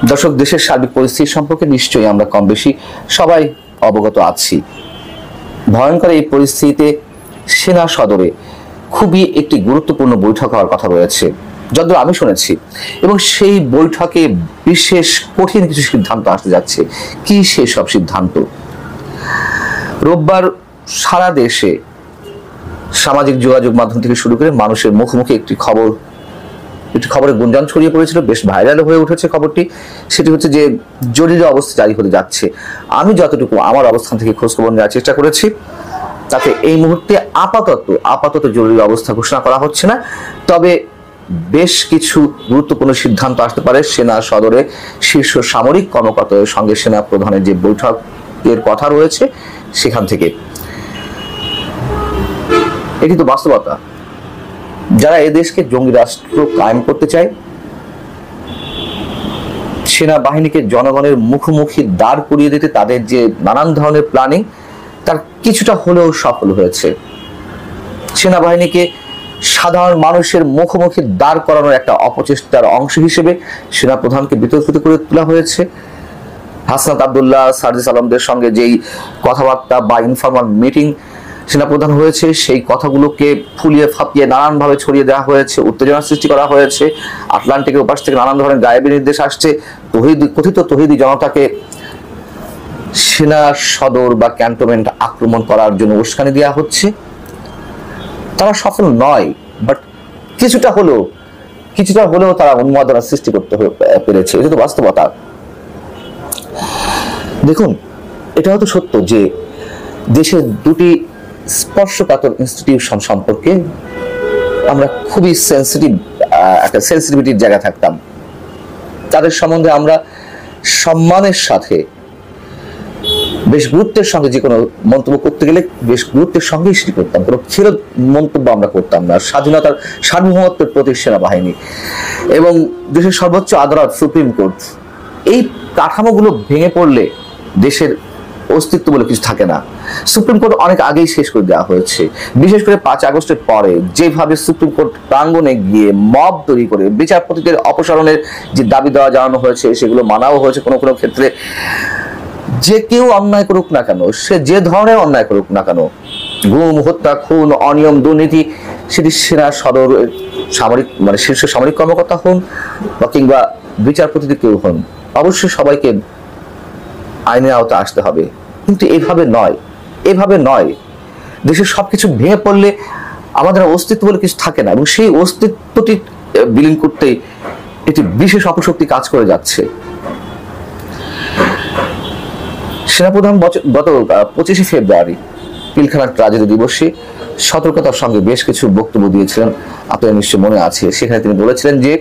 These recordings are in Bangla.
দর্শক, দেশের সার্বিক পরিস্থিতি সম্পর্কে নিশ্চয়ই আমরা কম বেশি সবাই অবগত আছি। ভয়ঙ্কর এই পরিস্থিতিতে সেনা সদরে খুবই একটি গুরুত্বপূর্ণ বৈঠক হওয়ার কথা রয়েছে, যদিও আমি শুনেছি, এবং সেই বৈঠকে বিশেষ কঠিন কিছু সিদ্ধান্ত আসতে যাচ্ছে। কি সেই সব সিদ্ধান্ত? রোববার সারা দেশে সামাজিক যোগাযোগ মাধ্যম থেকে শুরু করে মানুষের মুখোমুখি একটি খবরের গুঞ্জন ছড়িয়ে পড়েছিল, বেশ ভাইরাল হয়ে উঠেছে খবরটি। সেটি হচ্ছে যে জরুরি অবস্থা জারি হতে যাচ্ছে। আমি যতটুকু আমার অবস্থান থেকে খোঁজখবর নেওয়ার চেষ্টা করেছি, তাতে এই মুহূর্তে আপাতত জরুরি অবস্থা ঘোষণা করা হচ্ছে না। তবে বেশ কিছু গুরুত্বপূর্ণ সিদ্ধান্ত আসতে পারে সেনা সদরে শীর্ষ সামরিক কর্মকর্তাদের সঙ্গে সেনা প্রধানের যে বৈঠকের কথা রয়েছে সেখান থেকে। এটি তো বাস্তবতা। যারা এদেশকে জঙ্গি রাষ্ট্র কায়েম করতে চায়, সেনাবাহিনীকে জনগণের মুখোমুখি দাঁড় করিয়ে দিতে তাদের যে নানান ধরনের প্ল্যানিং, তার কিছুটা হলেও সফল হয়েছে। সেনাবাহিনীকে সাধারণ মানুষের মুখোমুখি দাঁড় করানোর একটা অপচেষ্টার অংশ হিসেবে সেনাপ্রধানকে বিতর্কিত করে তোলা হয়েছে। হাসনাত আবদুল্লাহ, সার্জিস আলমদের সঙ্গে যেই কথাবার্তা বা ইনফরমাল মিটিং সেনাপ্রধান হয়েছে, সেই কথাগুলোকে ফুলিয়ে ফাঁপিয়ে নানানভাবে ছড়িয়ে দেওয়া হয়েছে, উত্তেজনার সৃষ্টি করা হয়েছে। আটলান্টিকের ওপাশ থেকে নানান ধরনের গায়েবী নির্দেশ আসছে। কথিত তৌহিদি জনতাকে সেনা সদর বা ক্যান্টনমেন্ট আক্রমণ করার জন্য উস্কানি দেওয়া হচ্ছে। তারা সফল নয়, বাট কিছুটা হলেও তারা উন্মাদনা সৃষ্টি করতে পেরেছে। এটা তো বাস্তবতা। দেখুন, এটা হয়তো সত্য যে দেশের দুটি স্পর্শকাতর ইনস্টিটিউশন সম্পর্কে আমরা খুবই একটা সেন্সিটিভিটির জায়গা থাকতাম। তাদের সম্বন্ধে আমরা সম্মানের সাথে বেশ গুরুত্বের সঙ্গে যে কোনো মন্তব্য করতে গেলে বেশ গুরুত্বের সঙ্গেই সেটি করতাম। কোনো খেরত মন্তব্য আমরা করতাম না। স্বাধীনতার সার্বভৌমত্বের প্রতি সেনাবাহিনী এবং দেশের সর্বোচ্চ আদালত সুপ্রিম কোর্ট, এই কাঠামোগুলো ভেঙে পড়লে দেশের অস্তিত্ব বলে কিছু থাকে না। সুপ্রিম কোর্ট অনেক আগেই শেষ করে দেওয়া হয়েছে। বিশেষ করে 5 আগস্টের পরে যেভাবে সুপ্রিম কোর্ট প্রাঙ্গণে গিয়ে মব তৈরি করে বিচারপতিদের অপসারণের যে দাবি দেওয়া জানানো হয়েছে, সেগুলো মানাও হয়েছে কোনো কোনো ক্ষেত্রে। যে কেউ অন্যায় করুক না কেন, সে যে ধরনের অন্যায় করুক না কেন, গুম, হত্যা, খুন, অনিয়ম, দুর্নীতি, সেটি সেনা সদর সামরিক শীর্ষ সামরিক কর্মকর্তা হন বা কিংবা বিচারপতিদের কেউ হন, অবশ্যই সবাইকে আইনের আওতায় আসতে হবে। কিন্তু এভাবে নয়। দেশের সবকিছু ভেঙে পড়লে আমাদের অস্তিত্ব বলে কিছু থাকে না, এবং সেই অস্তিত্বটি বিলীন করতেই এটি বিশেষ অপশক্তি কাজ করে যাচ্ছে। সেনাপ্রধান গত 25 ফেব্রুয়ারি পিলখানা ট্রাজেডি দিবসে সতর্কতার সঙ্গে বেশ কিছু বক্তব্য দিয়েছিলেন, আপনাদের নিশ্চয় মনে আছে। সেখানে তিনি বলেছিলেন যে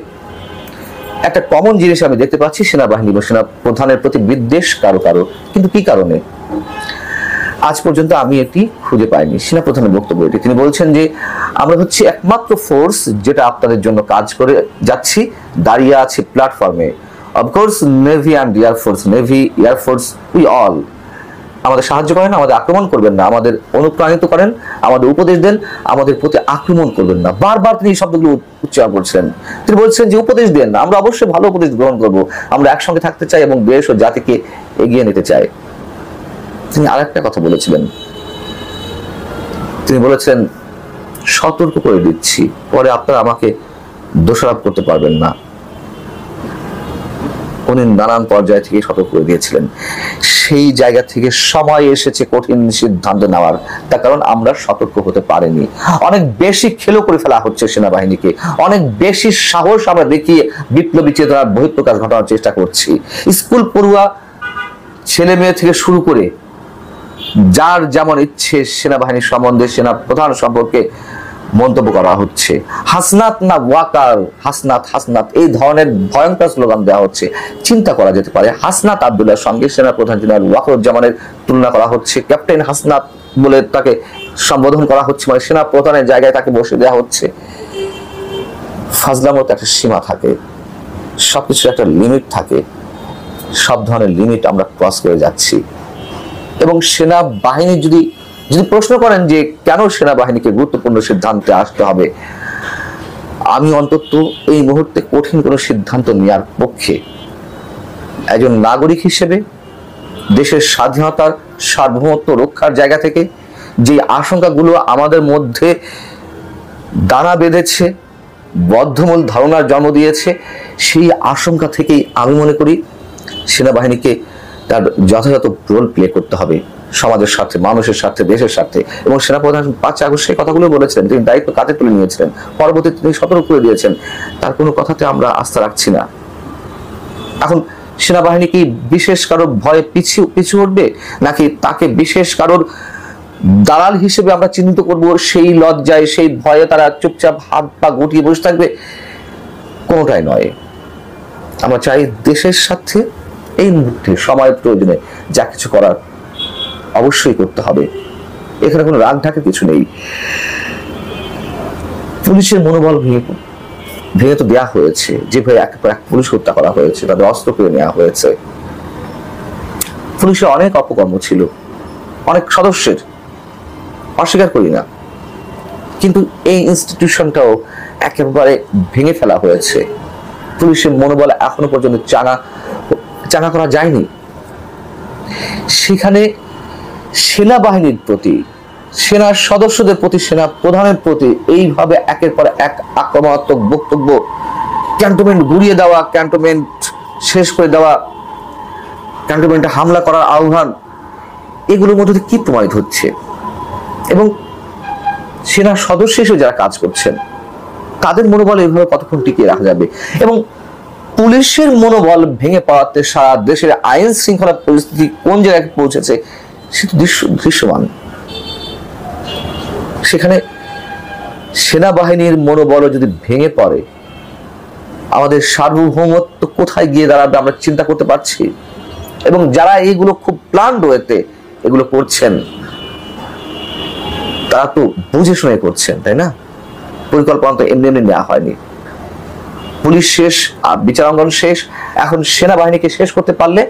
একটা কমন জিনিস আমি দেখতে পাচ্ছি সেনাবাহিনী বা সেনা প্রধানের প্রতি বিদ্বেষ কারো, কিন্তু কি কারণে আজ পর্যন্ত আমি এটি খুঁজে পাইনি। সেনাপ্রধানের বক্তব্য এটি। তিনি বলছেন যে আমরা হচ্ছে একমাত্র ফোর্স যেটা আপনাদের জন্য কাজ করে যাচ্ছি, দাঁড়িয়ে আছে প্ল্যাটফর্মে। Of course navy and air force, navy, air force, we all আমাদের সাহায্য করেন, আমাদের আক্রমণ করবেন না, আমাদের অনুপ্রাণিত করেন, আমাদের উপদেশ দেন, আমাদের প্রতি আক্রমণ করবেন না। বারবার তিনি এই শব্দগুলো উচ্চারণ করছেন। তিনি বলছেন যে উপদেশ দেন, আমরা অবশ্যই ভালো উপদেশ গ্রহণ করব, আমরা একসঙ্গে থাকতে চাই এবং দেশ ও জাতিকে এগিয়ে নিতে চাই। তিনি আরেকটা কথা বলেছিলেন, তিনি বলেছেন সতর্ক করে দিচ্ছি, পরে আপনারা আমাকে দোষারোপ করতে পারবেন না। উনি নানান পর্যায় থেকে সতর্ক করে দিয়েছিলেন। সেই জায়গা থেকে সময় এসেছে কঠিন সিদ্ধান্ত নেওয়ার, তার কারণ আমরা সতর্ক হতে পারিনি। অনেক বেশি খেলো করে ফেলা হচ্ছে সেনাবাহিনীকে, অনেক বেশি সাহস আমরা দেখিয়ে বিপ্লবী চেতনার বহিঃপ্রকাশ ঘটানোর চেষ্টা করছি। স্কুল পড়ুয়া ছেলে মেয়ে থেকে শুরু করে যার যেমন ইচ্ছে সেনাবাহিনীর সম্বন্ধে, সেনা প্রধান সম্পর্কে মন্তব্য করা হচ্ছে। হাসনাত না ওয়াকার, হাসনাত এই ধরনের ভয়ঙ্কর স্লোগান দেওয়া হচ্ছে। চিন্তা করা যেতে পারে হাসনাত আবদুল্লাহর সঙ্গে সেনা প্রধান জেনারেল ওয়াকারুজ্জামানের তুলনা করা হচ্ছে, ক্যাপ্টেন হাসনাত বলে তাকে সম্বোধন করা হচ্ছে, মানে সেনা প্রধানের জায়গায় তাকে বসে দেওয়া হচ্ছে। ফাজলামত একটা সীমা থাকে, সবকিছুর একটা লিমিট থাকে। সব ধরনের লিমিট আমরা ক্রস করে যাচ্ছি। এবং সেনাবাহিনী যদি প্রশ্ন করেন যে কেন সেনাবাহিনীকে গুরুত্বপূর্ণ সিদ্ধান্তে আসতে হবে, আমি অন্তত এই মুহূর্তে কঠিন কোনো সিদ্ধান্ত নেওয়ার পক্ষে। একজন নাগরিক হিসেবে দেশের স্বাধীনতার সার্বভৌমত্ব রক্ষার জায়গা থেকে যে আশঙ্কাগুলো আমাদের মধ্যে দানা বেঁধেছে, বদ্ধমূল ধারণার জন্ম দিয়েছে, সেই আশঙ্কা থেকেই আমি মনে করি সেনাবাহিনীকে তার যথাযথ রোল প্লে করতে হবে সমাজের স্বার্থে, মানুষের স্বার্থে, দেশের স্বার্থে। এবং সেনাপ্রধান 5 আগস্ট সেই কথাগুলো বলেছিলেন, তিনি দায়িত্ব কাঁধে তুলে নিয়েছিলেন, পরবর্তীতে তিনি সতর্ক করে দিয়েছেন। তার কোনো কথাতে আমরা আস্থা রাখছি না। এখন সেনাবাহিনী কি বিশেষ কারোর ভয়ে পিছু উঠবে, নাকি তাকে বিশেষ কারোর দালাল হিসেবে আমরা চিহ্নিত করব, সেই লজ্জায় সেই ভয়ে তারা চুপচাপ হাত পা গুটিয়ে বসে থাকবে? কোনোটাই নয়। আমরা চাই দেশের সাথে এই মুহূর্তে সময়ের প্রয়োজনে যা কিছু করার অবশ্যই করতে হবে। এখানে কোনো রাগ ঢাকের কিছু নেই। পুলিশের মনোবল ভেঙে তো দেওয়া হয়েছে, যেভাবে এক পুলিশ হত্যা করা হয়েছে, তাদের অস্ত্র করে নেওয়া হয়েছে। পুলিশের অনেক অপকর্ম ছিল, অনেক সদস্যের, অস্বীকার করি না, কিন্তু এই ইনস্টিটিউশনটাও একেবারে ভেঙে ফেলা হয়েছে। পুলিশের মনোবল এখনো পর্যন্ত চাঙা করা যায়নি। সেখানে সেনাবাহিনীর প্রতি, সেনার সদস্যদের প্রতি, সেনা প্রধানের প্রতি এইভাবে একের পর এক আক্রমণাত্মক বক্তব্য, ক্যান্টনমেন্ট গুড়িয়ে দেওয়া, ক্যান্টনমেন্ট শেষ করে দেওয়া, ক্যান্টনমেন্টে হামলা করার আহ্বান, এগুলোর মধ্যে কি প্রমাণিত হচ্ছে? এবং সেনা সদস্য হিসেবে যারা কাজ করছেন তাদের মনোবল এইভাবে কতক্ষণ টিকিয়ে রাখা যাবে? এবং পুলিশের মনোবল ভেঙে পড়াতে সারা দেশের আইন শৃঙ্খলা পরিস্থিতি কোন জায়গায় পৌঁছেছে সে তো দৃশ্যমান। সেখানে সেনাবাহিনীর মনোবল যদি ভেঙে পড়ে, আমাদের সার্বভৌমত্ব কোথায় গিয়ে দাঁড়াবে আমরা চিন্তা করতে পারছি। এবং যারা এইগুলো খুব প্ল্যান্ড ওয়েতে এগুলো করছেন, তারা তো বুঝে শুনে করছেন, তাই না? পরিকল্পনা তো এমনি এমনি নেওয়া হয়নি। পুলিশ শেষ, আর বিচারাঙ্গন শেষ, এখন সেনাবাহিনীকে শেষ করতে পারলে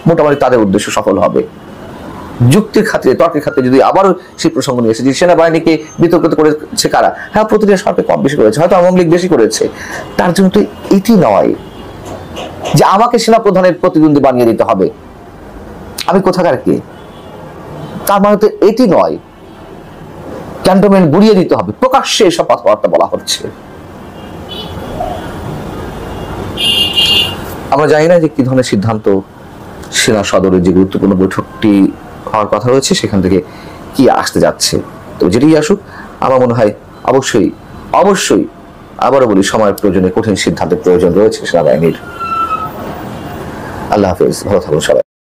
মোটামুটি তাদের উদ্দেশ্য সফল হবে। যুক্তির খাতিরে, তর্কের খাতিরে যদি আবারও সেই প্রসঙ্গ নিয়ে এসেছে, সেনাবাহিনীকে বিতর্কিত করেছে কারা? হ্যাঁ, প্রতিটা সরকার কম বেশি করেছে, হয়তো আওয়ামী লীগ বেশি করেছে। তার জন্য তো এটি নয় যে আমাকে সেনাপ্রধানের প্রতিদ্বন্দ্বী বানিয়ে দিতে হবে, আমি কোথাকার কে। তার মানে তো এটি নয় ক্যান্টনমেন্ট গুড়িয়ে দিতে হবে, প্রকাশ্যে এসব কথাবার্তা বলা হচ্ছে। আমরা জানি না যে কি ধরনের সিদ্ধান্ত সেনা সদরের যে গুরুত্বপূর্ণ বৈঠকটি হওয়ার কথা রয়েছে সেখান থেকে কি আসতে যাচ্ছে। তো যেটাই আসুক, আমার মনে হয় অবশ্যই অবশ্যই আবারও বলি, সময়ের প্রয়োজনে কঠিন সিদ্ধান্তের প্রয়োজন রয়েছে সেনাবাহিনীর। আল্লাহ হাফেজ, ভালো থাকুন সবাই।